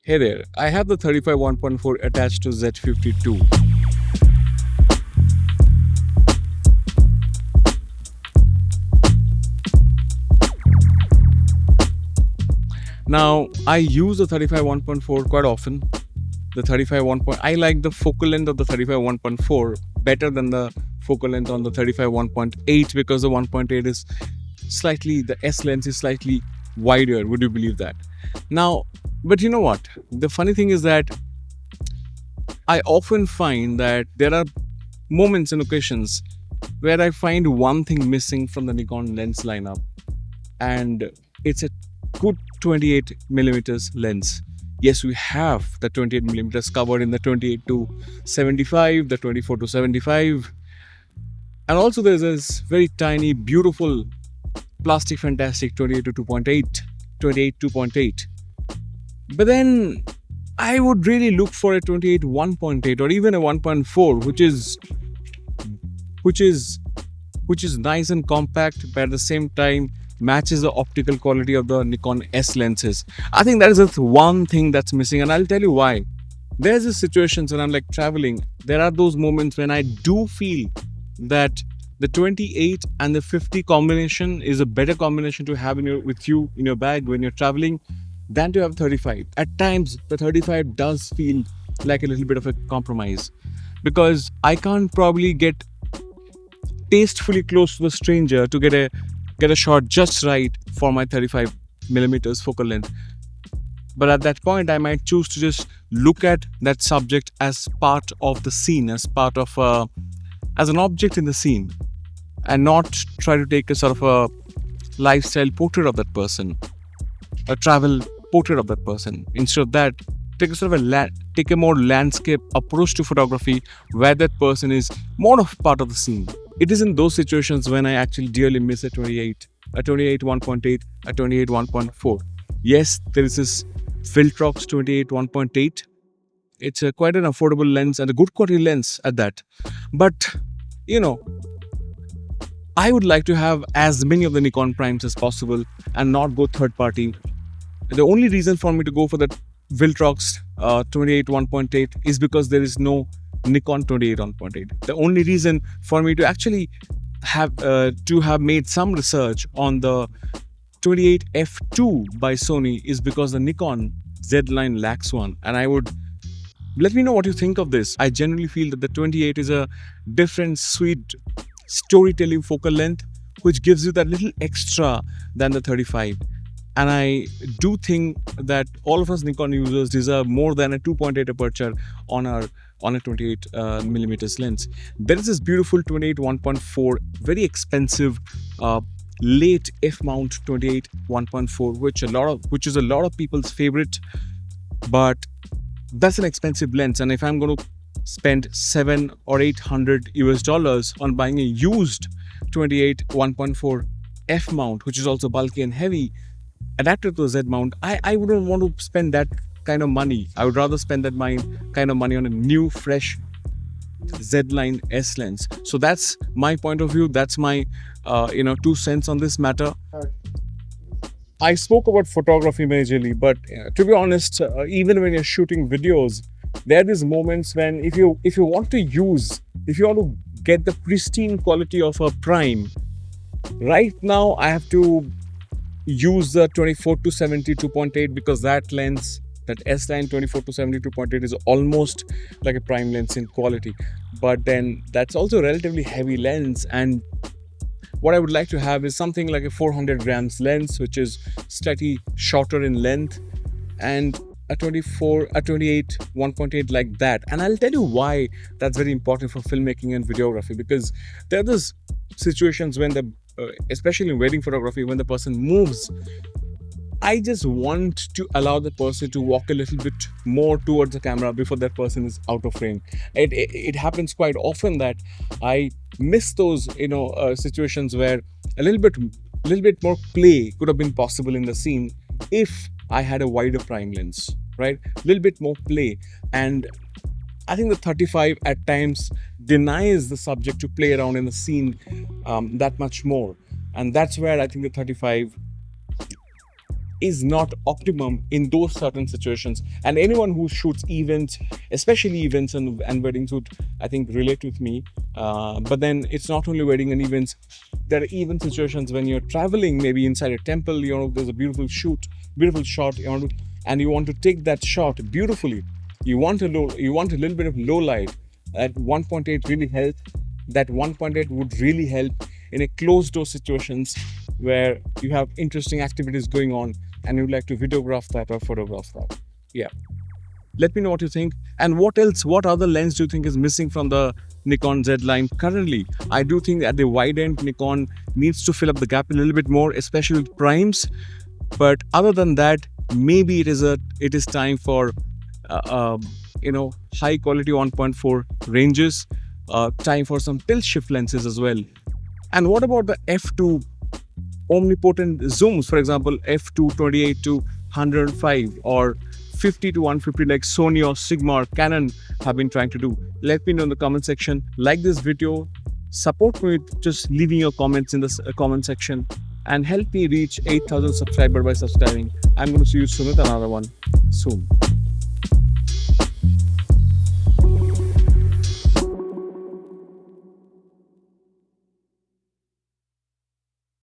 Hey there, I have the 35 1.4 attached to Z52. Now, I use the 35 1.4 quite often. The 35 1. I like the focal length of the 35 1.4 better than the focal length on the 35 1.8 because the 1.8 is slightly, the S lens is slightly wider. Would you believe that? Now, but you know what? The funny thing is that I often find that there are moments and occasions where I find one thing missing from the Nikon lens lineup, and it's a good 28 millimeters lens. Yes, we have the 28 millimeters covered in the 28 to 75, the 24 to 75, and also there's this very tiny, beautiful, plastic, fantastic 28 to 2.8, 28 2.8. But then I would really look for a 28 1.8 or even a 1.4, which is which is nice and compact, but at the same time matches the optical quality of the Nikon S lenses. I think that is just one thing that's missing, and I'll tell you why. There's these situations when I'm like traveling. There are those moments when I do feel that the 28 and the 50 combination is a better combination to have with you in your bag when you're traveling than to have 35. At times, the 35 does feel like a little bit of a compromise because I can't probably get tastefully close to the stranger to get a shot just right for my 35 millimeters focal length. But at that point, I might choose to just look at that subject as part of the scene, as an object in the scene, and not try to take a sort of a lifestyle portrait of that person, a travel portrait of that person. Instead of that, take a more landscape approach to photography, where that person is more of part of the scene. It is in those situations when I actually dearly miss a 28 1.8, a 28 1.4. Yes, there is this Viltrox 28 1.8. It's quite an affordable lens and a good quality lens at that. But you know, I would like to have as many of the Nikon primes as possible and not go third party. The only reason for me to go for the Viltrox 28 1.8 is because there is no Nikon 28 1.8. The only reason for me to actually have made some research on the 28 f2 by Sony is because the Nikon Z line lacks one, and I would let me know what you think of this. I generally feel that the 28 is a different, sweet storytelling focal length, which gives you that little extra than the 35. And I do think that all of us Nikon users deserve more than a 2.8 aperture on a 28 millimeters lens. There is this beautiful 28 1.4, very expensive late f mount 28 1.4, which is a lot of people's favorite, but that's an expensive lens. And if I'm going to spend 7 or 800 US dollars on buying a used 28 1.4 f mount, which is also bulky and heavy, adapted to a Z mount, I wouldn't want to spend that kind of money. I would rather spend that kind of money on a new, fresh Z line S lens. So that's my point of view. That's my 2 cents on this matter. I spoke about photography majorly, but to be honest, even when you're shooting videos, there are these moments when if you want to get the pristine quality of a prime, right now I have to use the 24 to 72.8 because that S line 24 to 72.8 is almost like a prime lens in quality. But then that's also a relatively heavy lens, and what I would like to have is something like a 400 grams lens, which is slightly shorter in length, and a 28 1.8 like that. And I'll tell you why that's very important for filmmaking and videography, because there are those situations when especially in wedding photography, when the person moves, I just want to allow the person to walk a little bit more towards the camera before that person is out of frame. It happens quite often that I miss those situations where a little bit more play could have been possible in the scene if I had a wider prime lens, right? A little bit more play. And I think the 35 at times denies the subject to play around in the scene that much more. And that's where I think the 35 is not optimum in those certain situations. And anyone who shoots events, especially events and weddings, would, I think, relate with me. But then it's not only wedding and events. There are even situations when you're traveling, maybe inside a temple. There's a beautiful shot, and you want to take that shot beautifully. You want a little bit of low light. At 1.8 really helps. That 1.8 would really help in a closed door situations where you have interesting activities going on and you'd like to videograph that or photograph that. Yeah. Let me know what you think. And what other lens do you think is missing from the Nikon Z line currently? I do think at the wide end, Nikon needs to fill up the gap a little bit more, especially with primes. But other than that, maybe it is time for high quality 1.4 ranges. Time for some tilt shift lenses as well. And what about the f2 omnipotent zooms? For example, f2 28 to 105 or 50 to 150 like Sony or Sigma or Canon have been trying to do. Let me know in the comment section. Like this video, support me with just leaving your comments in the comment section, and help me reach 8,000 subscribers by subscribing. I'm going to see you soon with another one soon.